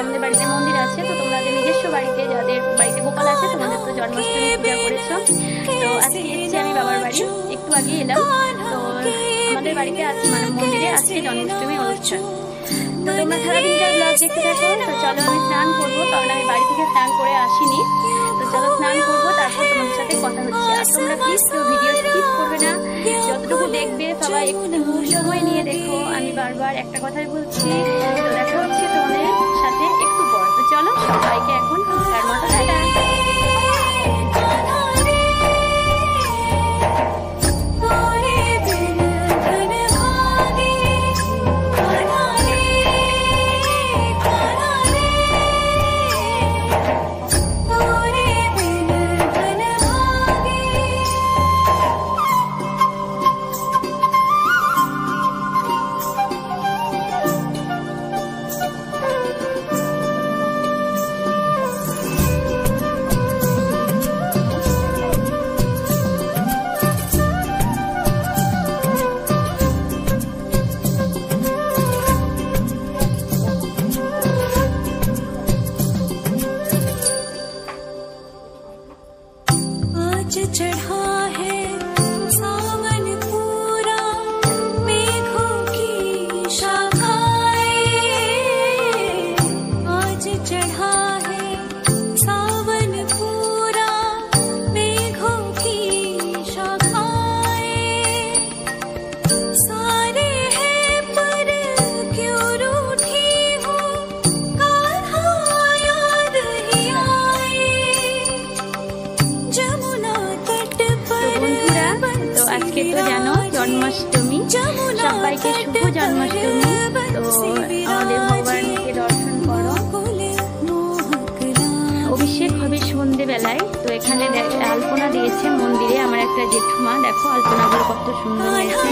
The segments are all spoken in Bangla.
আমাদের বাড়িতে মন্দির আছে, তো তোমাদের নিজস্ব বাড়িতে যাদের বাড়িতে গোপাল আছে তোমাদের তো জন্মাষ্টমী পূজা করেছো। তো আজকে এসেছি আমি বাবার বাড়ি, একটু আগে এলাম। তো আমাদের বাড়িতে আছে মানে মন্দিরে আজকে জন্মাষ্টমী অনুষ্ঠান। তো তোমরা সারাদিনকার ব্লগ দেখতে থাকো। তো চলো আমি স্নান করবো, কারণ আমি বাড়ি থেকে স্নান করে আসিনি। তো চলো স্নান করবো, তারপর তোমাদের সাথে কথা হচ্ছে। আর তোমরা প্লিজ কেউ ভিডিও স্কিপ করবে না, যতটুকু দেখবে সবাই একটু সময় নিয়ে দেখো। আমি বারবার একটা কথাই বলছি। তো দেখা হচ্ছে তোমাদের সাথে একটু পর। তো চলো সবাইকে এখন তার মতো টাটা। चढ़ा है सावन पूरा, मेघों की शाखाएं। आज चढ़ा है सावन पूरा, मेघों की शाखाएं। सारे हैं पर क्यों रूठी हो, कान्हा याद ही आए। जमुना তো আজকে তো জানো জন্মাষ্টমী, সবাইকে শুভ জন্মাষ্টমী। তো আমাদের ভগবানকে দর্শন করো। অভিষেক হবে সন্ধেবেলায়। তো এখানে আলপনা দিয়েছে মন্দিরে আমার একটা জেঠুমা, দেখো আলপনাগুলো কত সুন্দর হয়েছে।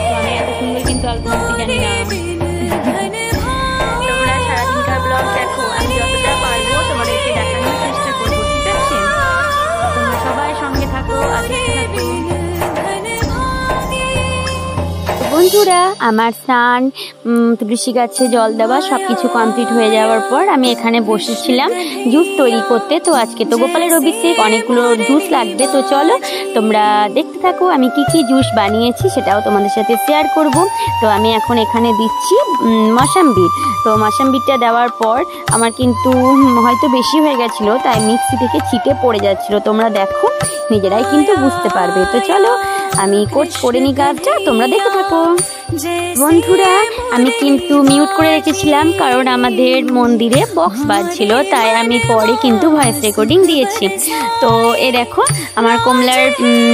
তো আমি এত সুন্দর কিন্তু আলপনা দিতে জানি না। তোমরা সারাদিনকার ব্লগ দেখো, আমি যতটা পারবো তোমাদেরকে দেখানোর চেষ্টা করবো, ঠিক আছে? তোমরা সবাই সঙ্গে থাকো, আগে থাকো। বন্ধুরা, আমার স্নান, তুলসী গাছে জল দেওয়া সবকিছু কমপ্লিট হয়ে যাওয়ার পর আমি এখানে বসেছিলাম জুস তৈরি করতে। তো আজকে তো গোপালের অভিষেক, অনেকগুলো জুস লাগবে। তো চলো তোমরা দেখতে থাকো আমি কি কি জুস বানিয়েছি, সেটাও তোমাদের সাথে শেয়ার করব। তো আমি এখন এখানে দিচ্ছি মৌসম্বি। তো মৌসম্বিটা দেওয়ার পর আমার কিন্তু হয়তো বেশি হয়ে গেছিলো, তাই মিক্সি থেকে ছিটে পড়ে যাচ্ছিলো। তোমরা দেখো, নিজেরাই কিন্তু বুঝতে পারবে। তো চলো আমি করে নি কাজটা, তোমরা দেখতে থাকো। বন্ধুরা, আমি কিন্তু মিউট করে রেখেছিলাম কারণ আমাদের মন্দিরে বক্স বাজছিল, তাই আমি পরে কিন্তু ভয়েস রেকর্ডিং দিয়েছি। তো এ দেখো আমার কমলার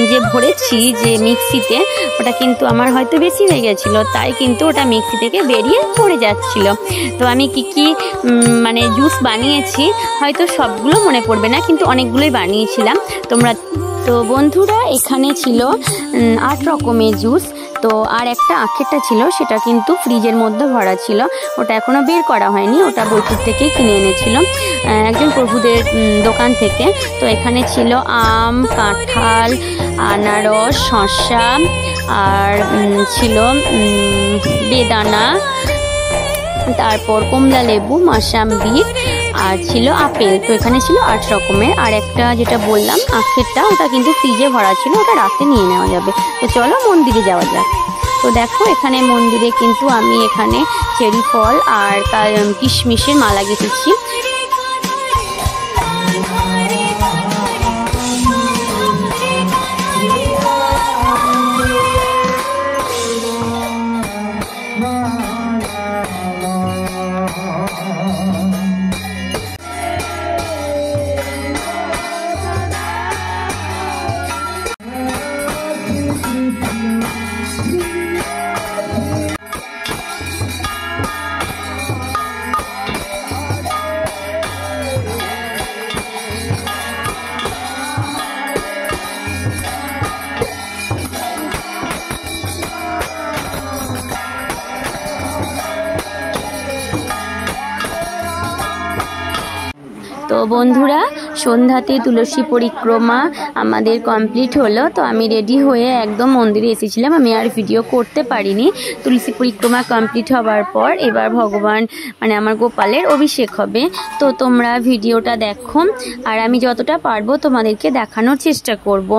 যে ভরেছি যে মিক্সিতে, ওটা কিন্তু আমার হয়তো বেশি হয়ে গেছিলো, তাই কিন্তু ওটা মিক্সি থেকে বেরিয়ে পড়ে যাচ্ছিল। তো আমি কি কি মানে জুস বানিয়েছি হয়তো সবগুলো মনে পড়বে না, কিন্তু অনেকগুলোই বানিয়েছিলাম তোমরা। তো বন্ধুরা, এখানে ছিল 8 রকমের জুস। তো আর একটা আখেরটা ছিল, সেটা কিন্তু ফ্রিজের মধ্যে ভরা ছিল, ওটা এখনও বের করা হয়নি, ওটা বৈকুণ্ঠ থেকে কিনে এনেছিল একজন প্রভুদের দোকান থেকে। তো এখানে ছিল আম, কাঁঠাল, আনারস, শসা, আর ছিল বেদানা, তারপর কমলা লেবু, মৌসম্বি, আর ছিল আপেল। তো এখানে ছিল 8 রকমের। আর একটা যেটা বললাম আখেরটা, ওটা কিন্তু ফ্রিজে ভরা ছিল, ওটা রাতে নিয়ে নেওয়া যাবে। তো চলো মন্দিরে যাওয়া যাক। তো দেখো এখানে মন্দিরে কিন্তু আমি এখানে চেরি ফল আর কিশমিশের মালা গেঁথেছি। বন্ধুরা, সন্ধ্যাতে তুলসী পরিক্রমা আমাদের কমপ্লিট হলো। তো আমি রেডি হয়ে একদম মন্দিরে এসেছিলাম, আমি আর ভিডিও করতে পারিনি। তুলসী পরিক্রমা কমপ্লিট হওয়ার পর এবার ভগবান মানে আমার গোপালের অভিষেক হবে। তো তোমরা ভিডিওটা দেখো, আর আমি যতটা পারবো তোমাদেরকে দেখানোর চেষ্টা করব।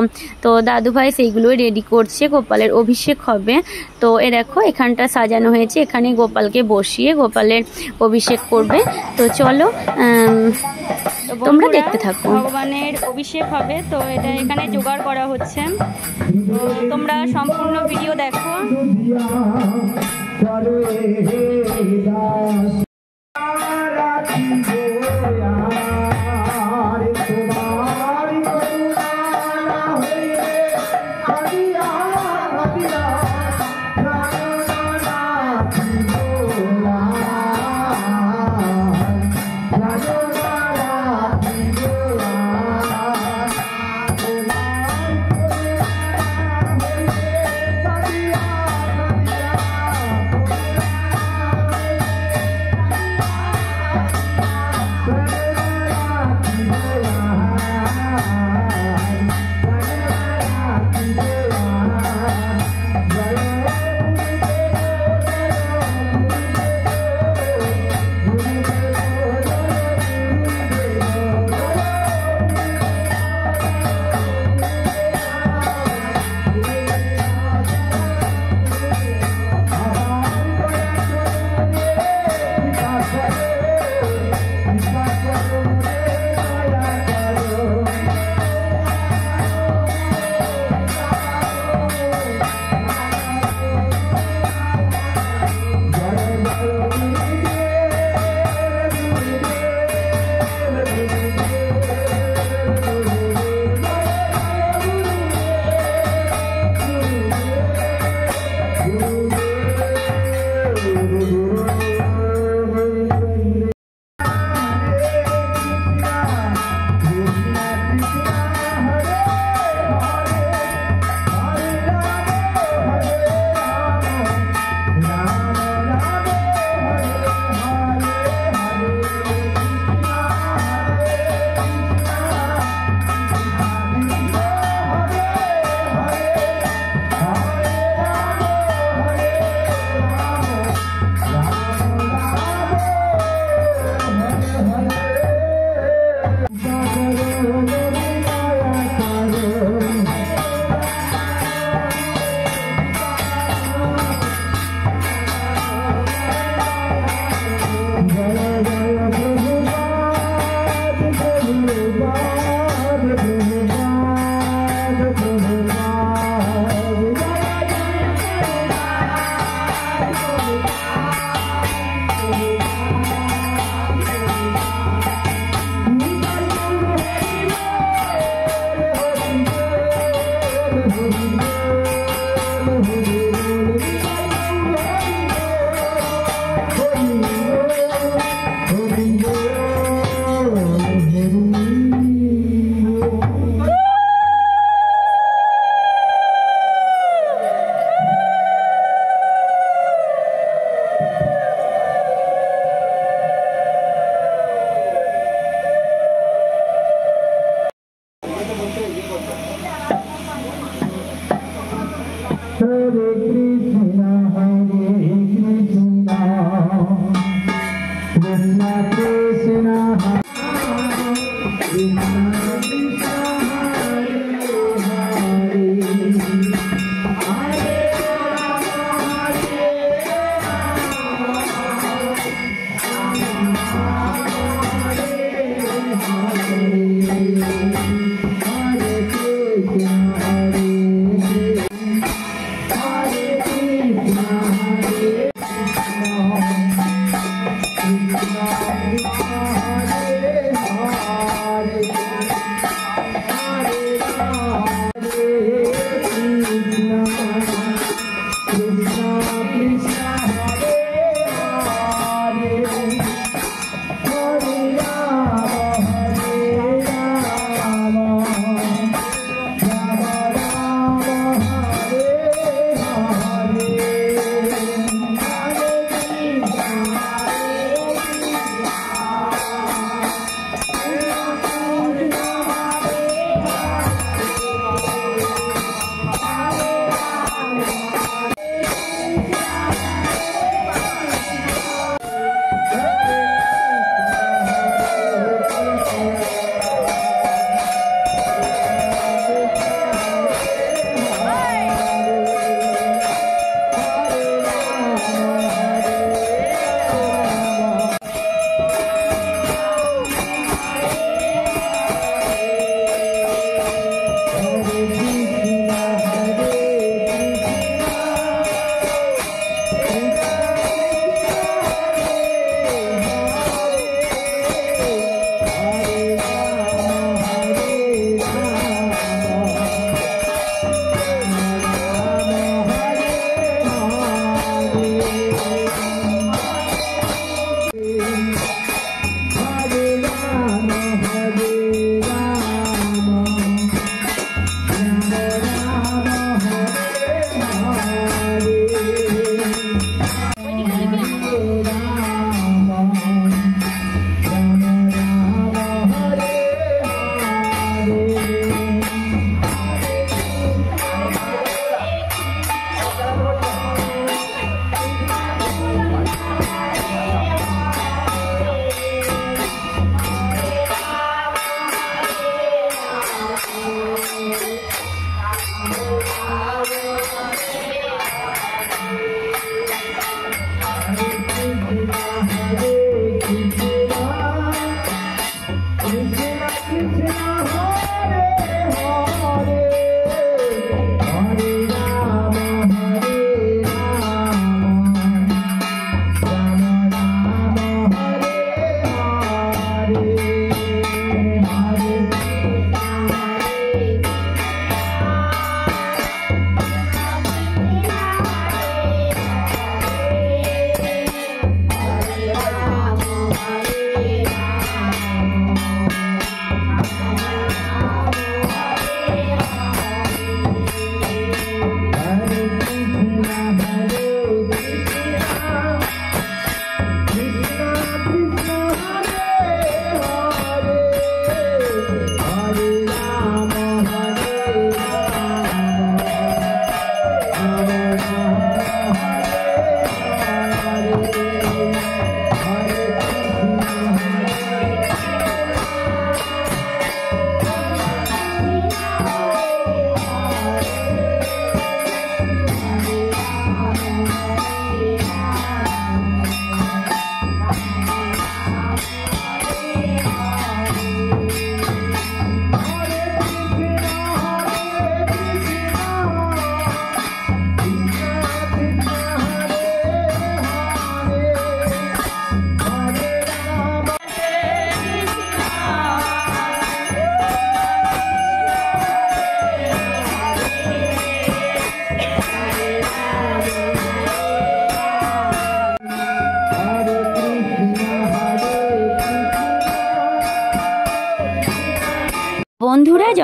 তো দাদুভাই সেইগুলোই রেডি করছে, গোপালের অভিষেক হবে। তো এ দেখো এখানটা সাজানো হয়েছে, এখানে গোপালকে বসিয়ে গোপালের অভিষেক করবে। তো চলো তোমরা দেখতে থাকো। ভগবানের অভিষেক হবে, তো এটা এখানে জোগাড় করা হচ্ছে। তো তোমরা সম্পূর্ণ ভিডিও দেখো।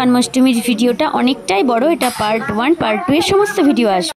জন্মাষ্টমীর ভিডিওটা অনেকটাই বড়, এটা পার্ট 1 পার্ট 2 এর সমস্ত ভিডিও আসবে।